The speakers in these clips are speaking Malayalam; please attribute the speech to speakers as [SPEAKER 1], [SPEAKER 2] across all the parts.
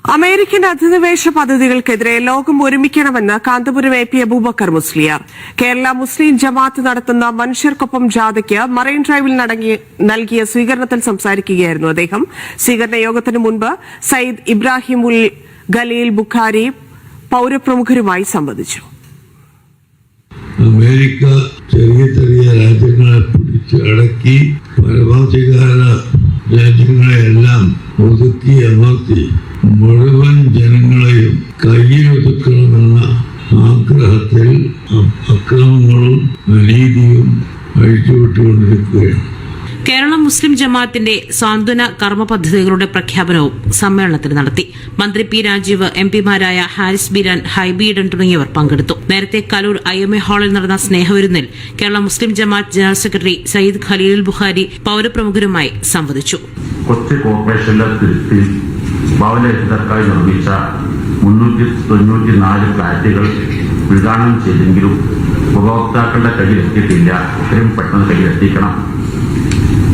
[SPEAKER 1] അമേരിക്കൻ അധിനിവേശ പദ്ധതികൾക്കെതിരെ ലോകം ഒരുമിക്കണമെന്ന് കാന്തപുരം എ പി അബൂബക്കർ മുസ്ലിയാർ. കേരള മുസ്ലിം ജമാഅത്ത് നടത്തുന്ന മനുഷ്യർക്കൊപ്പം ജാഥയ്ക്ക് മറൈൻ ഡ്രൈവിൽ നൽകിയ സ്വീകരണത്തിൽ സംസാരിക്കുകയായിരുന്നു അദ്ദേഹം. സ്വീകരണ യോഗത്തിന് മുൻപ് സയ്യിദ് ഇബ്രാഹിം ഉൽ ഖലീൽ ബുഖാരി പൌരപ്രമുഖരുമായി സംവദിച്ചു.
[SPEAKER 2] അമേരിക്ക ചെറിയ ചെറിയ രാജ്യങ്ങളെ പിടിച്ച് അടക്കി പരമാധികാര രാജ്യങ്ങളെയെല്ലാം ഒതുക്കി അമർത്തി മുഴുവൻ ജനങ്ങളെയും കയ്യിലൊതുക്കണമെന്ന ആഗ്രഹത്തിൽ അക്രമങ്ങളും അനീതിയും അഴിച്ചുവിട്ടുകൊണ്ടിരിക്കുകയാണ്.
[SPEAKER 3] കേരള മുസ്ലിം ജമാഅത്തിന്റെ സാന്ത്വന കർമ്മ പദ്ധതികളുടെ പ്രഖ്യാപനവും സമ്മേളനത്തിൽ നടത്തി. മന്ത്രി പി രാജീവ്, എംപിമാരായ ഹാരിസ് ബീരാൻ, ഹൈബി ഈഡൻ തുടങ്ങിയവർ പങ്കെടുത്തു. നേരത്തെ കലൂർ IMA ഹാളിൽ നടന്ന സ്നേഹവിരുന്നിൽ കേരള മുസ്ലിം ജമാഅത്ത് ജനറൽ സെക്രട്ടറി സയ്യിദ് ഖലീൽ ബുഖാരി പൌരപ്രമുഖരുമായി സംവദിച്ചു.
[SPEAKER 4] കൊച്ചി കോർപ്പറേഷന്റെ തിരുത്തി ഭവനരഹിതർക്കായി നിർമ്മിച്ച 394 ഫ്ളാറ്റുകൾ ഉദ്ഘാടനം ചെയ്തെങ്കിലും ഉപഭോക്താക്കളുടെ കയ്യിലെത്തിയിട്ടില്ല. എത്രയും പെട്ടെന്ന് കയ്യിലെത്തിക്കണം.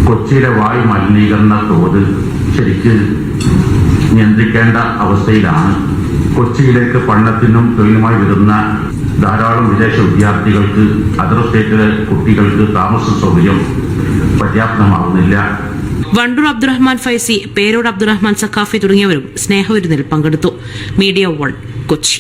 [SPEAKER 4] കൊച്ചിയിലെ വായു മലിനീകരണ തോത് ശരിക്ക് നിയന്ത്രിക്കേണ്ട അവസ്ഥയിലാണ്. കൊച്ചിയിലേക്ക് പഠനത്തിനും തൊഴിലുമായി വരുന്ന ധാരാളം വിദേശ വിദ്യാർത്ഥികൾക്ക് അതർ സ്റ്റേറ്റിലെ കുട്ടികൾക്ക് താമസ സൗകര്യം പര്യാപ്തമാകുന്നില്ല.
[SPEAKER 3] വണ്ടൂർ അബ്ദുറഹ്മാൻ ഫൈസി, പേരോട് അബ്ദുറഹ്മാൻ സഖാഫി തുടങ്ങിയവരും സ്നേഹവിരുന്നിൽ പങ്കെടുത്തു. മീഡിയ 1 കൊച്ചി.